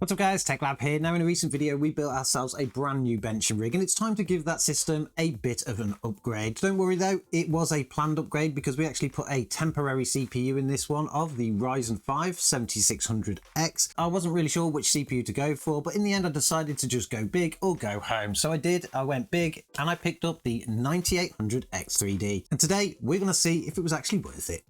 What's up guys, TechLab here. Now in a recent video we built ourselves a brand new benching rig and it's time to give that system a bit of an upgrade. Don't worry though, it was a planned upgrade because we actually put a temporary CPU in this one of the Ryzen 5 7600X. I wasn't really sure which CPU to go for, but in the end I decided to just go big or go home. So I did, I went big and I picked up the 9800X3D. And today we're going to see if it was actually worth it.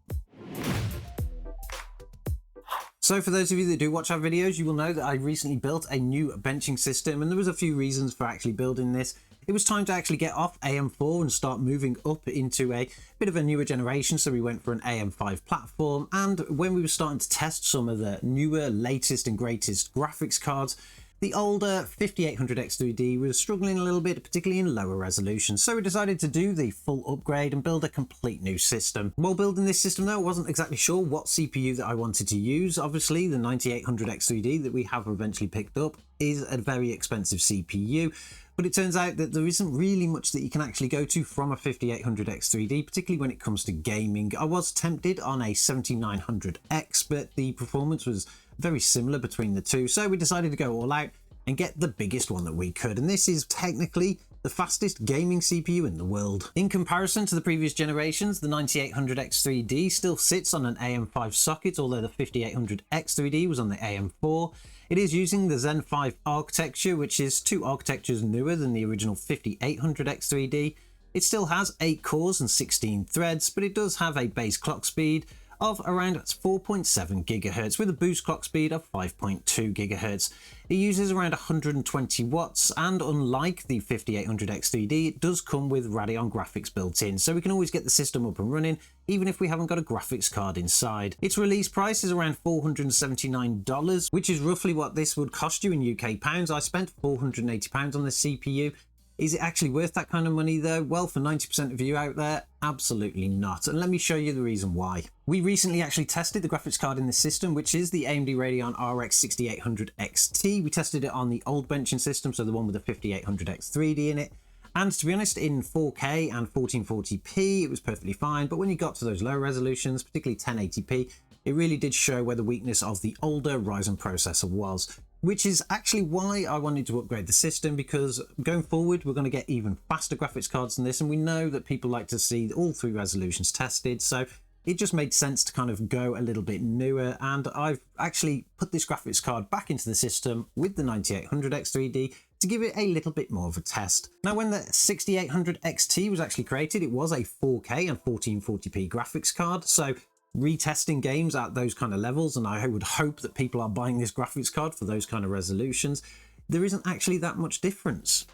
So for those of you that do watch our videos, you will know that I recently built a new benching system and there was a few reasons for actually building this. It was time to actually get off AM4 and start moving up into a bit of a newer generation. So we went for an AM5 platform, and when we were starting to test some of the newer, latest and greatest graphics cards, the older 5800X3D was struggling a little bit, particularly in lower resolution. So we decided to do the full upgrade and build a complete new system. While building this system though, I wasn't exactly sure what CPU that I wanted to use. Obviously the 9800X3D that we have eventually picked up is a very expensive CPU, but it turns out that there isn't really much that you can actually go to from a 5800X3D, particularly when it comes to gaming. I was tempted on a 7900X, but the performance was very similar between the two, so we decided to go all out and get the biggest one that we could, and this is technically the fastest gaming CPU in the world. In comparison to the previous generations, the 9800X3D still sits on an AM5 socket, although the 5800X3D was on the AM4. It is using the Zen 5 architecture, which is 2 architectures newer than the original 5800X3D. It still has 8 cores and 16 threads, but it does have a base clock speed of around 4.7 gigahertz with a boost clock speed of 5.2 gigahertz. It uses around 120 watts, and unlike the 5800X3D, it does come with Radeon graphics built in, so we can always get the system up and running even if we haven't got a graphics card inside. Its release price is around $479, which is roughly what this would cost you in UK pounds. I spent £480 on this CPU. Is it actually worth that kind of money though? Well, for 90% of you out there, absolutely not. And let me show you the reason why. We recently actually tested the graphics card in this system, which is the AMD Radeon RX 6800 XT. We tested it on the old benching system, so the one with the 5800X3D in it. And to be honest, in 4K and 1440p, it was perfectly fine. But when you got to those lower resolutions, particularly 1080p, it really did show where the weakness of the older Ryzen processor was. Which is actually why I wanted to upgrade the system, because going forward we're going to get even faster graphics cards than this, and we know that people like to see all 3 resolutions tested, so it just made sense to kind of go a little bit newer. And I've actually put this graphics card back into the system with the 9800X3D to give it a little bit more of a test. Now when the 6800 XT was actually created, it was a 4K and 1440p graphics card, so retesting games at those kind of levels, and I would hope that people are buying this graphics card for those kind of resolutions, there isn't actually that much difference.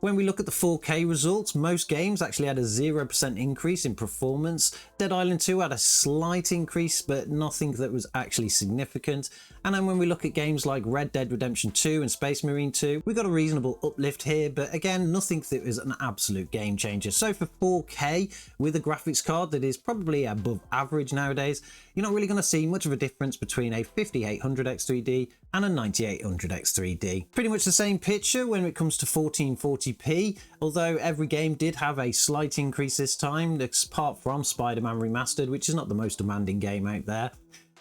When we look at the 4K results, most games actually had a 0% increase in performance. Dead Island 2 had a slight increase, but nothing that was actually significant. And then when we look at games like Red Dead Redemption 2 and Space Marine 2, we got a reasonable uplift here, but again, nothing that was an absolute game changer. So for 4K with a graphics card that is probably above average nowadays, you're not really going to see much of a difference between a 5800X3D and a 9800X3D. Pretty much the same picture when it comes to 1440p, although every game did have a slight increase this time, apart from Spider-Man Remastered, which is not the most demanding game out there.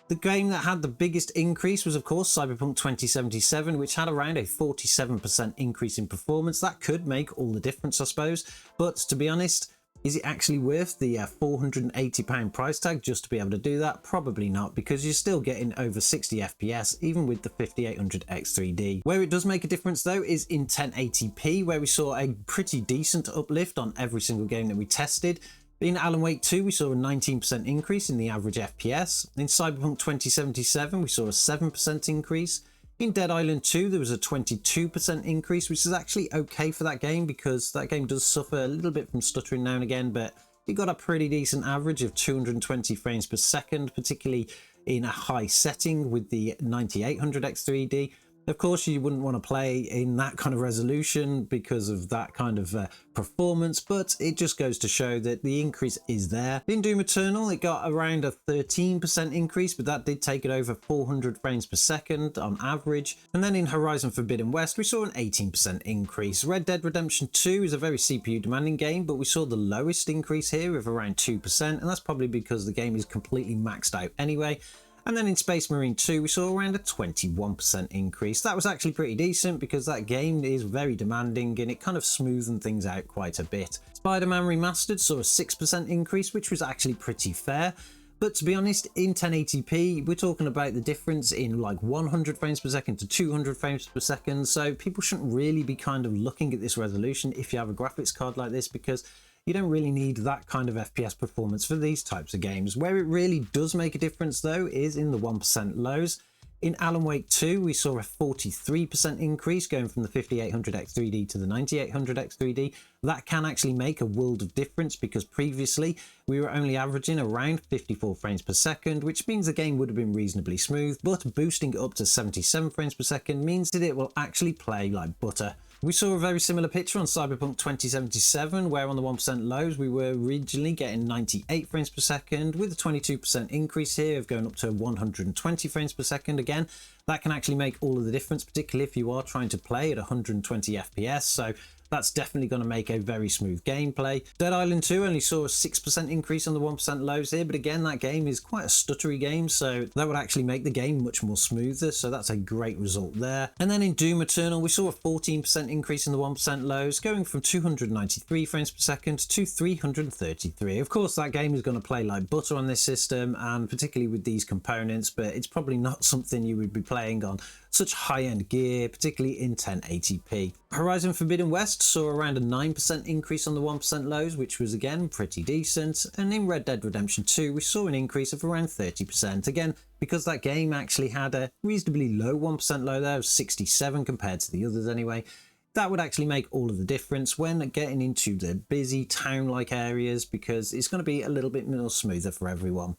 The game that had the biggest increase was, of course, Cyberpunk 2077, which had around a 47% increase in performance. That could make all the difference, I suppose, but to be honest, is it actually worth the £480 price tag just to be able to do that? Probably not, because you're still getting over 60 FPS even with the 5800X3D. Where it does make a difference though is in 1080p, where we saw a pretty decent uplift on every single game that we tested. In Alan Wake 2, we saw a 19% increase in the average FPS. In Cyberpunk 2077, we saw a 7% increase. In Dead Island 2, there was a 22% increase, which is actually okay for that game, because that game does suffer a little bit from stuttering now and again, but it got a pretty decent average of 220 frames per second, particularly in a high setting with the 9800X3D. Of course, you wouldn't want to play in that kind of resolution because of that kind of performance, but it just goes to show that the increase is there. In Doom Eternal, it got around a 13% increase, but that did take it over 400 frames per second on average. And then in Horizon Forbidden West, we saw an 18% increase. Red Dead Redemption 2 is a very CPU demanding game, but we saw the lowest increase here of around 2%, and that's probably because the game is completely maxed out anyway. And then in Space Marine 2, we saw around a 21% increase. That was actually pretty decent because that game is very demanding and it kind of smoothened things out quite a bit. Spider-Man Remastered saw a 6% increase, which was actually pretty fair. But to be honest, in 1080p, we're talking about the difference in like 100 frames per second to 200 frames per second. So people shouldn't really be kind of looking at this resolution if you have a graphics card like this, because you don't really need that kind of FPS performance for these types of games. Where it really does make a difference though is in the 1% lows. In Alan Wake 2, we saw a 43% increase going from the 5800X3D to the 9800X3D. That can actually make a world of difference because previously we were only averaging around 54 frames per second, which means the game would have been reasonably smooth, but boosting up to 77 frames per second means that it will actually play like butter. We saw a very similar picture on Cyberpunk 2077, where on the 1% lows we were originally getting 98 frames per second, with a 22% increase here of going up to 120 frames per second. Again, that can actually make all of the difference, particularly if you are trying to play at 120 FPS, so that's definitely going to make a very smooth gameplay. Dead Island 2 only saw a 6% increase on the 1% lows here, but again, that game is quite a stuttery game, so that would actually make the game much more smoother, so that's a great result there. And then in Doom Eternal, we saw a 14% increase in the 1% lows, going from 293 frames per second to 333. Of course, that game is going to play like butter on this system, and particularly with these components, but it's probably not something you would be playing on such high-end gear, particularly in 1080p. Horizon Forbidden West saw around a 9% increase on the 1% lows, which was again pretty decent. And in Red Dead Redemption 2, we saw an increase of around 30%. Again, because that game actually had a reasonably low 1% low there of 67 compared to the others anyway. That would actually make all of the difference when getting into the busy town-like areas, because it's going to be a little bit more smoother for everyone.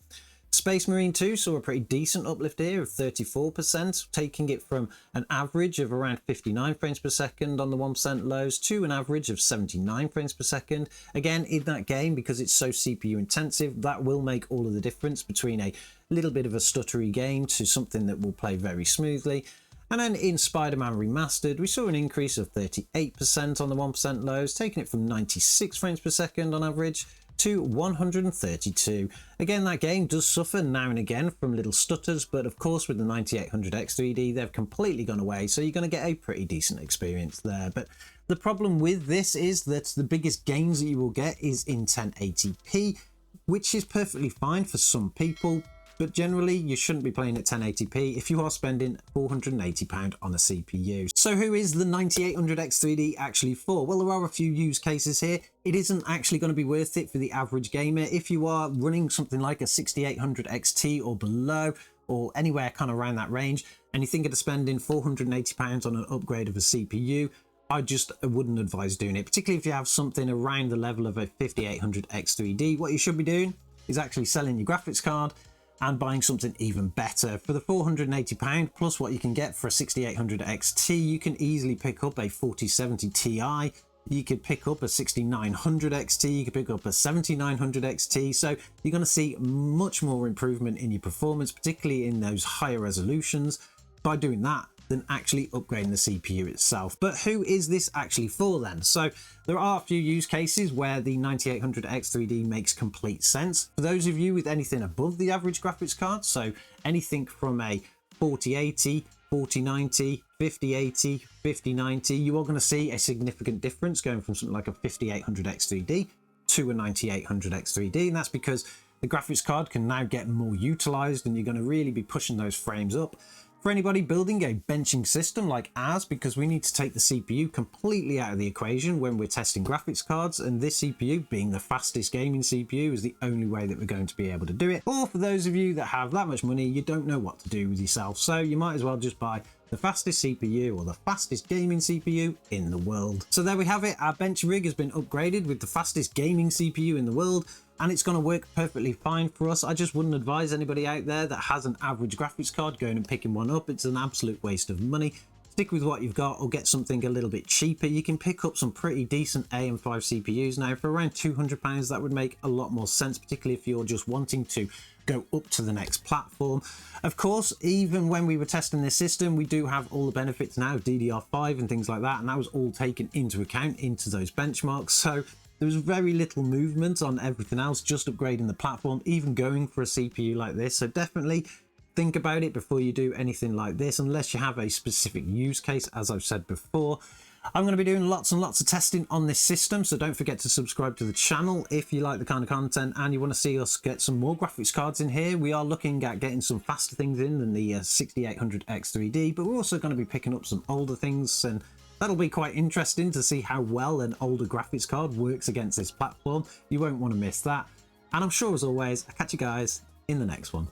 Space Marine 2 saw a pretty decent uplift here of 34%, taking it from an average of around 59 frames per second on the 1% lows to an average of 79 frames per second. Again, in that game, because it's so CPU intensive, that will make all of the difference between a little bit of a stuttery game to something that will play very smoothly. And then in Spider-Man Remastered, we saw an increase of 38% on the 1% lows, taking it from 96 frames per second on average to 132. Again, that game does suffer now and again from little stutters, but of course with the 9800X3D, they've completely gone away, so you're going to get a pretty decent experience there. But the problem with this is that the biggest gains that you will get is in 1080p, which is perfectly fine for some people, but generally you shouldn't be playing at 1080p if you are spending £480 on a CPU. So who is the 9800X3D actually for? Well, there are a few use cases here. It isn't actually going to be worth it for the average gamer. If you are running something like a 6800 XT or below, or anywhere kind of around that range, and you're thinking of spending £480 on an upgrade of a CPU, I just wouldn't advise doing it, particularly if you have something around the level of a 5800 X3D. What you should be doing is actually selling your graphics card and buying something even better. For the £480 plus what you can get for a 6800 XT, you can easily pick up a 4070 Ti, you could pick up a 6900 XT, you could pick up a 7900 XT, so you're going to see much more improvement in your performance, particularly in those higher resolutions, by doing that than actually upgrading the CPU itself. But who is this actually for then? So there are a few use cases where the 9800X3D makes complete sense. For those of you with anything above the average graphics card, so anything from a 4080, 4090, 5080, 5090, you are going to see a significant difference going from something like a 5800X3D to a 9800X3D, and that's because the graphics card can now get more utilized and you're going to really be pushing those frames up. For anybody building a benching system like ours, because we need to take the CPU completely out of the equation when we're testing graphics cards, and this CPU being the fastest gaming CPU is the only way that we're going to be able to do it. Or for those of you that have that much money, you don't know what to do with yourself, so you might as well just buy the fastest CPU or the fastest gaming CPU in the world. So there we have it. Our bench rig has been upgraded with the fastest gaming CPU in the world, and it's going to work perfectly fine for us. I just wouldn't advise anybody out there that has an average graphics card going and picking one up. It's an absolute waste of money. Stick with what you've got or get something a little bit cheaper. You can pick up some pretty decent AM5 CPUs now for around £200. That would make a lot more sense, particularly if you're just wanting to go up to the next platform. Of course, even when we were testing this system, we do have all the benefits now of DDR5 and things like that, and that was all taken into account into those benchmarks. So there was very little movement on everything else, just upgrading the platform, even going for a CPU like this. So definitely think about it before you do anything like this, unless you have a specific use case, as I've said before. I'm going to be doing lots and lots of testing on this system, so don't forget to subscribe to the channel if you like the kind of content and you want to see us get some more graphics cards in here. We are looking at getting some faster things in than the 6800X3D, but we're also going to be picking up some older things, and that'll be quite interesting to see how well an older graphics card works against this platform. You won't want to miss that. And I'm sure, as always, I'll catch you guys in the next one.